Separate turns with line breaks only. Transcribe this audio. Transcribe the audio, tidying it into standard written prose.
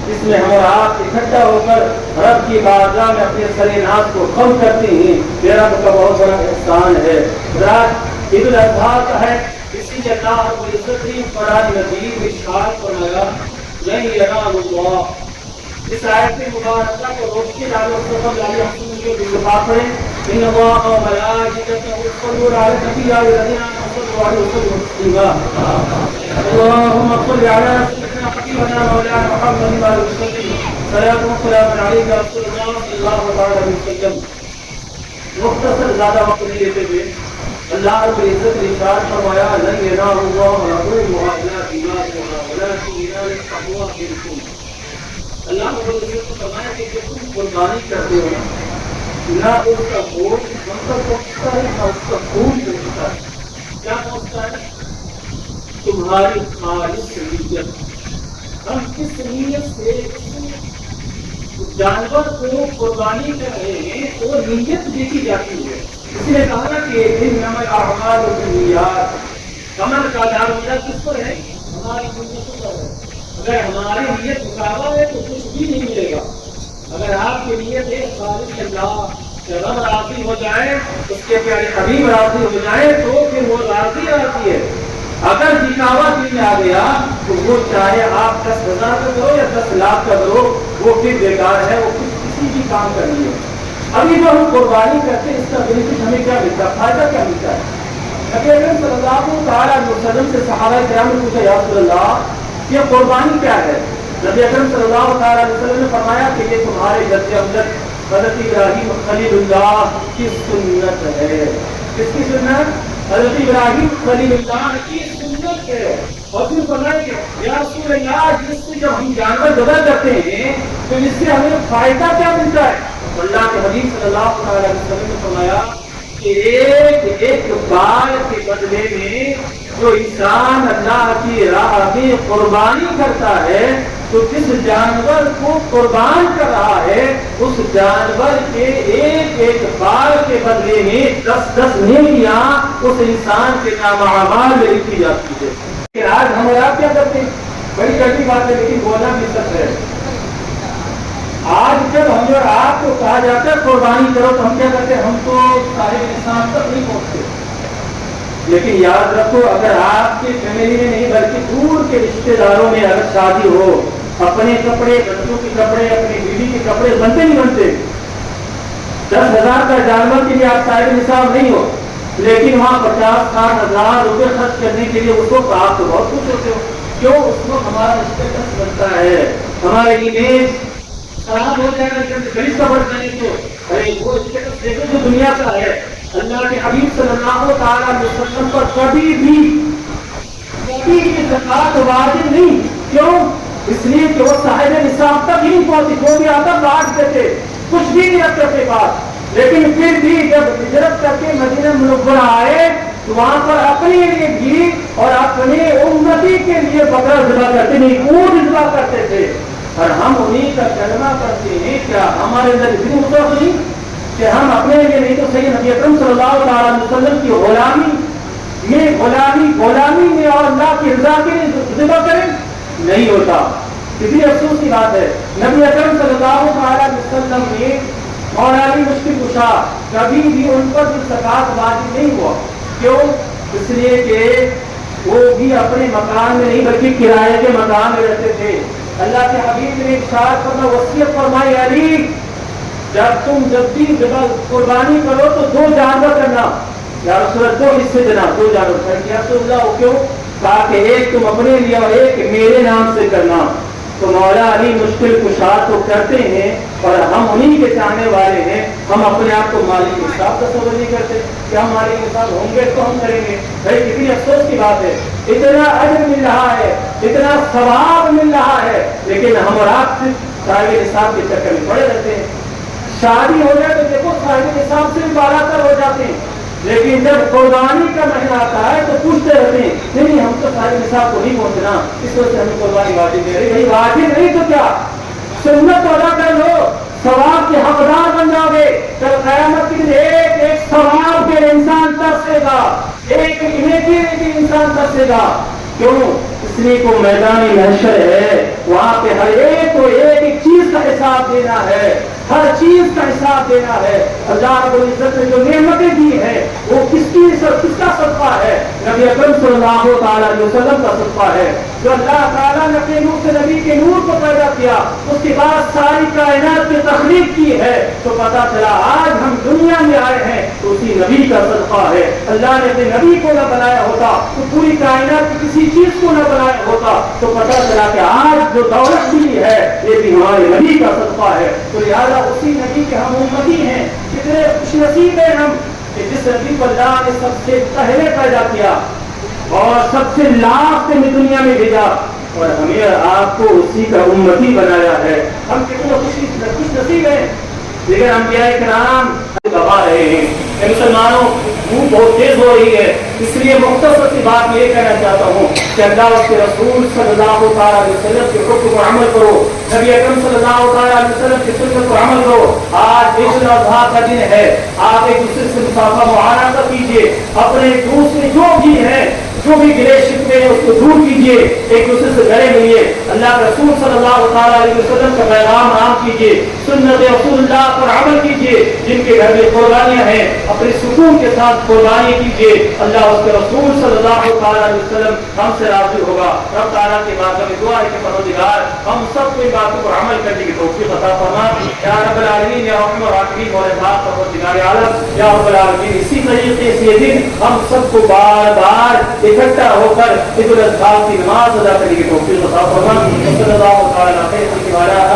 جس میں ہم اور آپ اکٹھا ہو کر رب کی بارگاہ میں اپنے سر ناز کو خم کرتے ہیں، یہ رب کا بہت بڑا احسان ہے۔ رات عید الاضحیٰ کا ہے، اسی لیے اللہ رب العزت نے قرآن مجید میں ارشاد فرمایا لن ینال اللہ، اس آیت مبارکہ کو روشنی ڈالو صلی اللہ علیہ وسلم ان اللہ و ملائکتہ یصلون علی النبی یا الذین آمنوا صلوا علیہ وسلم تسلیما اللهم صل علی سیدنا حبیبنا مولانا محمد وعلى آلہ وسلم صلاۃ و سلام علیک یا رسول اللہ صلی اللہ علیہ وسلم۔ مختصر زیادہ وقت نہیں لیتے ہوئے اللہ رب العزت نے ارشاد فرمایا لن ینال اللہ لحومها ولا دماؤها ولکن ینالہ التقوی منکم۔ اللہ رب العزت نے فرمایا کہ جو تم قربانی کرتے ہو نہ اس کا گوشت پہنچتا ہے نہ اس کا خون پہنچتا ہے، کیا پہنچتا ہے؟ تمہاری خالص نیت۔ ہم کس نیت سے جانور کو قربانی کر رہے ہیں وہ نیت دیکھی جاتی ہے۔ اس نے کہا نا کہ انما الاعمال بالنیات، عمل کا دار کس پر ہے؟ ہماری نیتوں پر ہے۔ اگر ہماری نیت مقابلہ ہے تو کچھ بھی نہیں ملے گا۔ اگر آپ کی نیت ہے خالص اللہ کہ رب راضی ہو جائے، اس کے پیارے حبیب راضی ہو جائے تو پھر وہ راضی آتی ہے۔ اگر دکھاوا دل میں آ گیا تو وہ چاہے آپ 10,000 کا کرو یا 10 لاکھ کا کرو وہ پھر بیکار ہے، وہ کسی بھی کام کرنی ہے۔ ابھی جو ہم قربانی کرتے ہیں اس کا بینیفٹ ہمیں کیا ملتا ہے، فائدہ کیا ملتا ہے؟ نبی اکرم صلی اللہ علیہ وسلم سے صحابہ کرام نے پوچھا یا رسول اللہ یہ قربانی کیا ہے؟ نبی اکرم صلی اللہ علیہ وسلم نے فرمایا کہ یہ تمہارے جد امجد حضرت ابراہیم خلیل اللہ کی سنت ہے۔ کس کی سنت؟ حضرت ابراہیم خلیل اللہ کی سنت ہے۔ اور پھر فرمایا کہ یا رسول اللہ جس سے جب ہم جانور ذبح کرتے ہیں تو اس سے ہمیں فائدہ کیا ملتا ہے؟ اللہ کے حبیب صلی اللہ علیہ وسلم نے فرمایا کہ ایک بال کے بدلے میں جو انسان اللہ کی راہ میں قربانی کرتا ہے تو جس جانور کو قربان کر رہا ہے اس جانور کے ایک بال کے بدلے میں 10 نیکیاں اس انسان کے نام اعمال میں لکھی جاتی ہے۔ کہ آج ہم اور آپ کیا کرتے ہیں؟ بڑی کٹی بات ہے لیکن بولنا بھی سچ ہے۔ آج جب ہم اور آپ کو کہا جاتا ہے قربانی کرو تو ہم کیا کرتے ہیں؟ ہم تو صاحب نصاب تک نہیں پہنچتے۔ لیکن یاد رکھو اگر آپ کی فیملی میں نہیں بلکہ دور کے رشتے داروں میں اگر شادی ہو، اپنے کپڑے بچوں کے کپڑے اپنی بیوی کے کپڑے بنتے نہیں بنتے، 10,000 کا جانور کے لیے آپ صاحب نصاب نہیں ہو لیکن وہاں 50-60 ہزار روپے خرچ کرنے کے لیے اس کو آپ تو بہت خوش ہوتے ہو۔ کیوں؟ اس کو ہمارا اسٹیٹس بنتا ہے، ہمارے امیج خراب ہو جائے گا جب غریب کا بڑھ جائے تو ارے وہ اسٹیٹس دیکھو جو دنیا کا ہے۔ اللہ کے حبیب صلی اللہ تعالیٰ علیہ وسلم پر کبھی بھی زکات واجب نہیں۔ کیوں؟ اس لیے کہ وہ صاحب نصاب تک ہی نہیں پہنچی، جو بھی آتا بانٹ دیتے، کچھ بھی نہیں رکھتے اپنے پاس۔ لیکن پھر بھی جب ہجرت کر کے مدینہ منورہ آئے تو وہاں پر اپنے لیے گھی اور اپنے امتی کے لیے بکرا ذبح کرتے نہیں، اونٹ ذبح کرتے تھے۔ اور ہم انہیں کا کلمہ کرتے ہیں، کیا ہمارے اندر اتنی وسعت نہیں کہ ہم اپنے لیے نہیں تو صحیح نبی اکرم صلی اللہ علیہ وسلم کی غلامی میں اور اللہ کی رضا کے لیے ذبح کریں؟ نہیں ہوتا۔ کتنی افسوس کی بات ہے، نبی اکرم صلی اللہ علیہ وسلم نے مولالی مشکل کشا کبھی بھی ان پر بھی زکات واجب نہیں ہوا۔ کیوں؟ اس لیے کہ وہ بھی اپنے مکان میں نہیں بلکہ کرائے کے مکان میں رہتے تھے۔ اللہ کے حبیب نے ارشاد فرمایا، وصیت فرمائی علی جب بھی قربانی کرو تو 2 جانور کرنا، یا رسول اللہ 2 حصے دینا، 2 جانور کر دیا رسول اللہ۔ وہ کیوں؟ کہا کہ ایک تم اپنے لیے اور ایک میرے نام سے کرنا۔ تو مولا علی مشکل کشا تو کرتے ہیں اور ہم انہی کے چاہنے والے ہیں۔ ہم اپنے آپ کو مالی نصاب تصور نہیں کرتے کہ ہم مالی نصاب ہوں گے تو ہم کریں گے۔ بھائی کتنی افسوس کی بات ہے، اتنا اجر مل رہا ہے، اتنا ثواب مل رہا ہے، لیکن ہم اور آپ صرف صاحب نصاب کے چکر میں پڑے رہتے ہیں۔ شادی ہو جائے تو دیکھو صاحب نصاب سے بھی بالا تر ہو جاتے ہیں، لیکن جب قربانی کا مہینہ آتا ہے تو پوچھتے رہتے ہیں نہیں ہم تو صاحب نصاب کو نہیں پہنچنا، اس وجہ سے ہمیں قربانی واجب دے رہی۔ بھائی واجب نہیں تو کیا، سنت ادا کر لو، ثواب کے حقدار بن جاؤ گے۔ کل قیامت کے دن ایک ثواب کے انسان ترسے گا، ایک نیکی کے انسان ترسے گا۔ کیوں؟ اس لیے کو میدان محشر ہے، وہاں پہ ہر ایک کو حساب دینا ہے، ہر چیز کا حساب دینا ہے۔ اللہ رب العزت نے جو نعمتیں دی ہیں وہ کس کا صدقہ ہے؟ نبی اکرم صلی اللہ تعالیٰ علیہ وسلم کا صدقہ ہے۔ جو اللہ تعالیٰ نے اپنے نور سے نبی کے نور کو پیدا کیا، اس کے بعد ساری کائنات کی تخلیق کی ہے، تو پتا چلا آج ہم دنیا میں آئے ہیں تو اسی نبی کا صدقہ ہے۔ اللہ نے اپنے نبی کو نہ بنایا ہوتا تو پوری کائنات کی کسی چیز کو نہ بنایا ہوتا، تو پتا چلا کہ آج جو دولت ملی ہے یہ بھی ہمارے نبی کا صدقہ ہے۔ تو لہٰذا اسی نبی کے ہم امتی ہیں۔ کتنے خوش نصیب ہیں ہم کہ جس نبی کو اللہ نے سب سے پہلے پیدا کیا اور سب سے لاسٹ میں دنیا میں بھیجا، اور ہمیں آپ کو اسی کا امتی بنایا ہے۔ ہم کتنے خوش نصیب ہیں۔ لیکن انبیاء کرام دبا رہے ہیں کہ مسلمانوں بھوک بہت تیز ہو رہی ہے، اس لیے مختصر سی بات یہ کہنا چاہتا ہوں کہ اللہ اس کے رسول صلی اللہ تعالیٰ علیہ وسلم کے حکم پر عمل کرو، نبی اکرم صلی اللہ تعالیٰ علیہ وسلم کی سنت پر عمل کرو۔ آج عید الاضحیٰ کا دن ہے، آپ ایک دوسرے سے مصافحہ معانقہ کیجیے، اپنے دوسرے جو بھی ہیں جو بھی گلے شکوے ہیں اس کو دور کیجیے، ایک دوسرے سے گلے ملیے، اللہ کے رسول صلی اللہ تعالیٰ علیہ وسلم کا پیغام عام کیجیے، سنت رسول اللہ پر عمل کیجیے۔ جن کے گھر میں قربانیاں ہیں اپنے سکون کے ساتھ قربانی کیجیے، اللہ اس کے رسول صلی اللہ تعالیٰ علیہ وسلم ہم سے راضی ہوگا۔ رب تعالیٰ کی بات میں دعا ہے کہ پروردگار ہم سب کو باتوں پر عمل کرنے کی توفیق عطا فرما، یا رب العالمین، یا رحم الراحمین، مولا پاک پروردگار عالم، یا رب العالمین۔ اسی طریقے سے یہ دن ہم سب کو بار بار اکٹھا ہو کر عید الاضحیٰ کی نماز ادا کرنے کی توفیق عطا فرما۔ صلی اللہ تعالیٰ علیہ وسلم۔